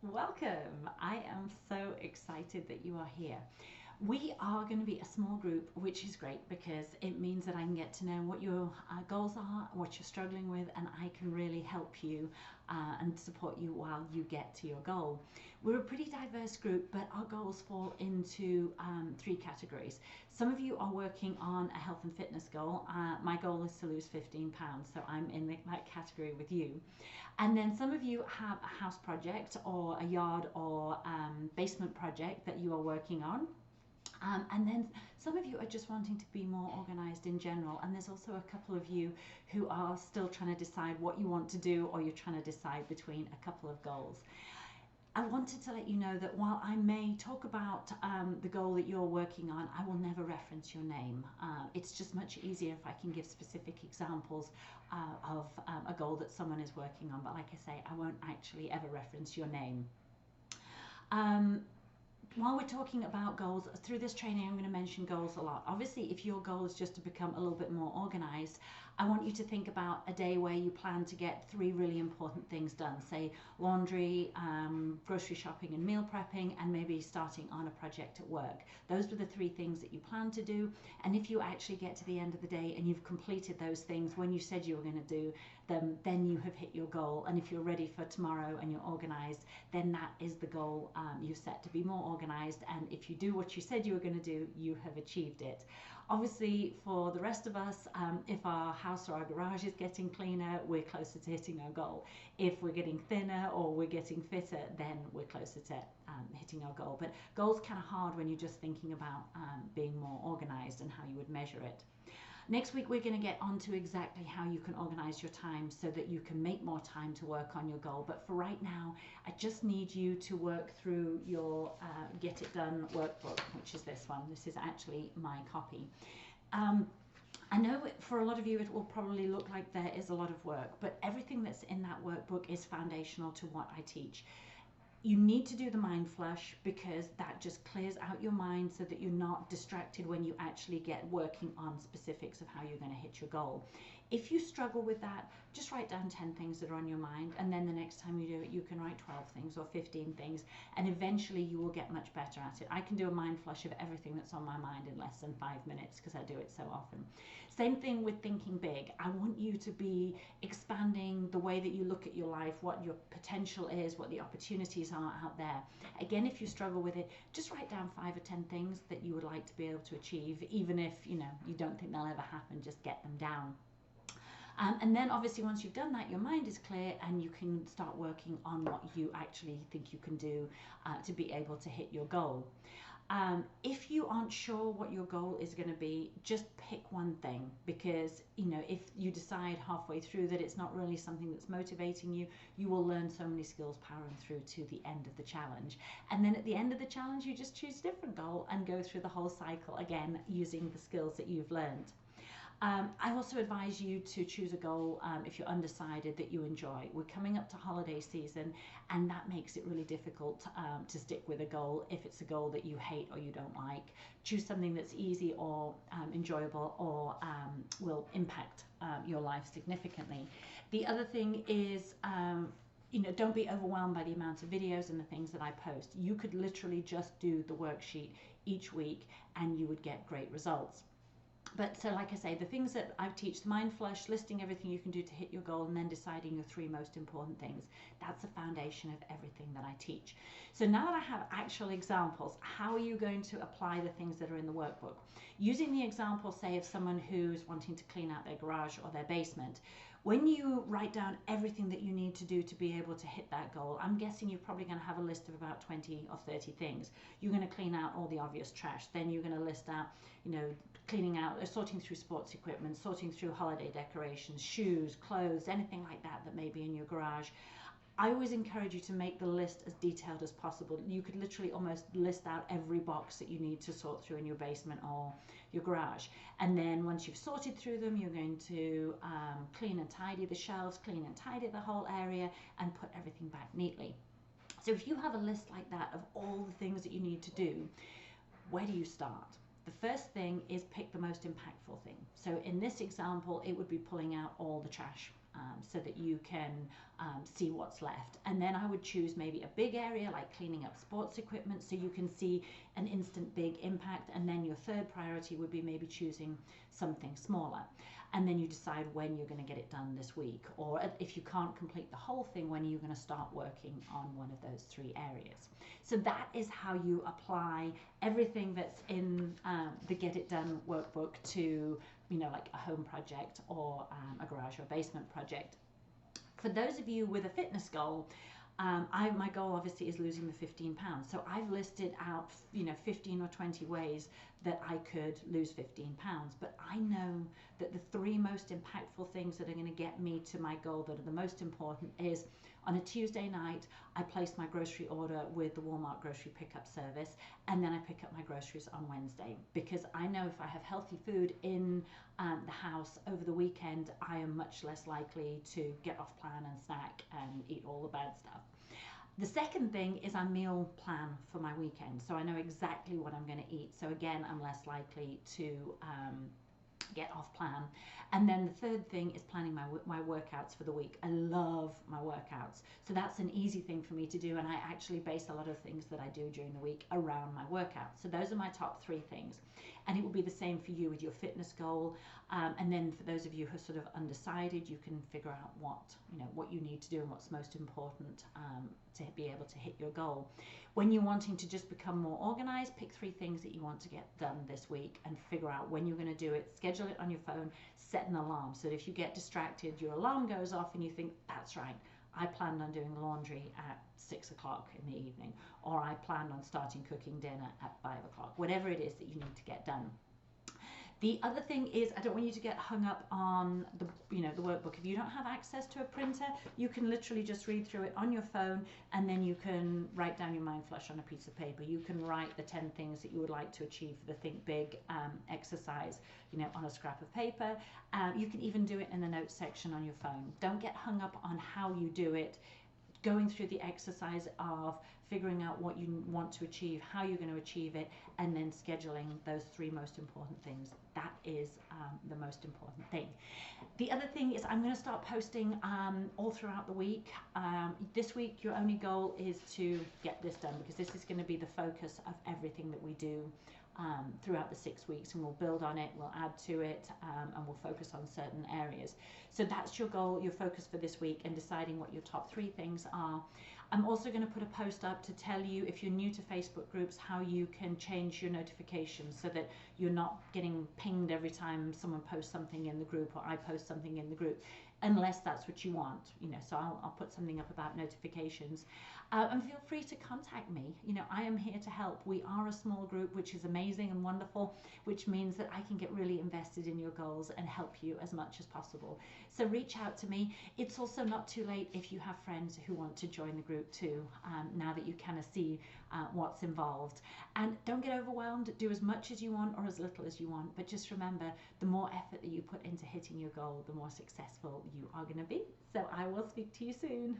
welcome. I am so excited that you are here. We are going to be a small group, which is great because it means that I can get to know what your goals are, what you're struggling with, and I can really help you and support you while you get to your goal. We're a pretty diverse group, but our goals fall into three categories. Some of you are working on a health and fitness goal. My goal is to lose 15 pounds, so I'm in that category with you. And then some of you have a house project or a yard or basement project that you are working on. And then some of you are just wanting to be more organized in general. And there's also a couple of you who are still trying to decide what you want to do, or you're trying to decide between a couple of goals. I wanted to let you know that while I may talk about the goal that you're working on, I will never reference your name. It's just much easier if I can give specific examples of a goal that someone is working on. But like I say, I won't actually ever reference your name. While we're talking about goals, through this training I'm going to mention goals a lot. Obviously, if your goal is just to become a little bit more organized, I want you to think about a day where you plan to get 3 really important things done, say laundry, grocery shopping and meal prepping, and maybe starting on a project at work. Those were the 3 things that you plan to do, and if you actually get to the end of the day and you've completed those things when you said you were going to do them, then you have hit your goal. And if you're ready for tomorrow and you're organized, then that is the goal you set, to be more organized. And if you do what you said you were going to do, you have achieved it. Obviously, for the rest of us, if our house or our garage is getting cleaner, we're closer to hitting our goal. If we're getting thinner or we're getting fitter, then we're closer to hitting our goal. But goals kind of hard when you're just thinking about being more organized and how you would measure it. Next week, we're going to get onto exactly how you can organize your time so that you can make more time to work on your goal. But for right now, I just need you to work through your Get It Done workbook, which is this one. This is actually my copy. I know for a lot of you it will probably look like there is a lot of work, but everything that's in that workbook is foundational to what I teach. You need to do the mind flush because that just clears out your mind so that you're not distracted when you actually get working on specifics of how you're going to hit your goal. If you struggle with that, just write down 10 things that are on your mind, and then the next time you do it, you can write 12 things or 15 things, and eventually you will get much better at it. I can do a mind flush of everything that's on my mind in less than 5 minutes because I do it so often. Same thing with thinking big. I want you to be expanding the way that you look at your life, what your potential is, what the opportunities are out there. Again, if you struggle with it, just write down 5 or 10 things that you would like to be able to achieve, even if you don't think they'll ever happen. Just get them down. And then obviously once you've done that, your mind is clear and you can start working on what you actually think you can do to be able to hit your goal. If you aren't sure what your goal is going to be, just pick one thing, because if you decide halfway through that it's not really something that's motivating you, you will learn so many skills powering through to the end of the challenge. And then at the end of the challenge, you just choose a different goal and go through the whole cycle again using the skills that you've learned. I also advise you to choose a goal if you're undecided that you enjoy. We're coming up to holiday season, and that makes it really difficult to stick with a goal if it's a goal that you hate or you don't like. Choose something that's easy or enjoyable or will impact your life significantly. The other thing is don't be overwhelmed by the amount of videos and the things that I post. You could literally just do the worksheet each week and you would get great results. But so like I say, the things that I teach, the mind flush, listing everything you can do to hit your goal, and then deciding your 3 most important things, that's the foundation of everything that I teach. So now that I have actual examples, how are you going to apply the things that are in the workbook? Using the example, say, of someone who's wanting to clean out their garage or their basement, when you write down everything that you need to do to be able to hit that goal, I'm guessing you're probably going to have a list of about 20 or 30 things. You're going to clean out all the obvious trash. Then you're going to list out, cleaning out, sorting through sports equipment, sorting through holiday decorations, shoes, clothes, anything like that that may be in your garage. I always encourage you to make the list as detailed as possible. You could literally almost list out every box that you need to sort through in your basement or your garage. And then once you've sorted through them, you're going to clean and tidy the shelves, clean and tidy the whole area, and put everything back neatly. So if you have a list like that of all the things that you need to do, where do you start? The first thing is pick the most impactful thing. So in this example, it would be pulling out all the trash so that you can see what's left. And then I would choose maybe a big area like cleaning up sports equipment so you can see an instant big impact. And then your third priority would be maybe choosing something smaller. And then you decide when you're going to get it done this week, or if you can't complete the whole thing, when are you going to start working on one of those three areas. So that is how you apply everything that's in the Get It Done workbook to, like a home project or a garage or basement project. For those of you with a fitness goal, my goal obviously is losing the 15 pounds. So I've listed out, 15 or 20 ways that I could lose 15 pounds. But I know that the three most impactful things that are going to get me to my goal, that are the most important, is on a Tuesday night, I place my grocery order with the Walmart grocery pickup service, and then I pick up my groceries on Wednesday. Because I know if I have healthy food in the house over the weekend, I am much less likely to get off plan and snack and eat all the bad stuff. The second thing is I meal plan for my weekend, so I know exactly what I'm going to eat. So again, I'm less likely to get off plan. And then the third thing is planning my workouts for the week. I love my workouts, so that's an easy thing for me to do, and I actually base a lot of things that I do during the week around my workouts. So those are my top three things, and it will be the same for you with your fitness goal. And then for those of you who are sort of undecided, you can figure out what you need to do and what's most important to be able to hit your goal. When you're wanting to just become more organized, pick three things that you want to get done this week and figure out when you're going to do it. Schedule it on your phone, set an alarm so that if you get distracted, your alarm goes off and you think, that's right, I planned on doing laundry at 6 o'clock in the evening, or I planned on starting cooking dinner at 5 o'clock, whatever it is that you need to get done. The other thing is, I don't want you to get hung up on the workbook. If you don't have access to a printer, you can literally just read through it on your phone, and then you can write down your mind flash on a piece of paper. You can write the 10 things that you would like to achieve for the Think Big exercise, on a scrap of paper. You can even do it in the notes section on your phone. Don't get hung up on how you do it. Going through the exercise of figuring out what you want to achieve, how you're going to achieve it, and then scheduling those three most important things. That is the most important thing. The other thing is I'm going to start posting all throughout the week. This week, your only goal is to get this done, because this is going to be the focus of everything that we do throughout the 6 weeks, and we'll build on it, we'll add to it, and we'll focus on certain areas. So that's your goal, your focus for this week, and deciding what your top three things are. I'm also going to put a post up to tell you, if you're new to Facebook groups, how you can change your notifications so that you're not getting pinged every time someone posts something in the group or I post something in the group, unless that's what you want. So I'll put something up about notifications. And feel free to contact me. I am here to help. We are a small group, which is amazing and wonderful, which means that I can get really invested in your goals and help you as much as possible. So reach out to me. It's also not too late if you have friends who want to join the group too, now that you kind of see what's involved. And don't get overwhelmed. Do as much as you want or as little as you want. But just remember, the more effort that you put into hitting your goal, the more successful you are going to be. So I will speak to you soon.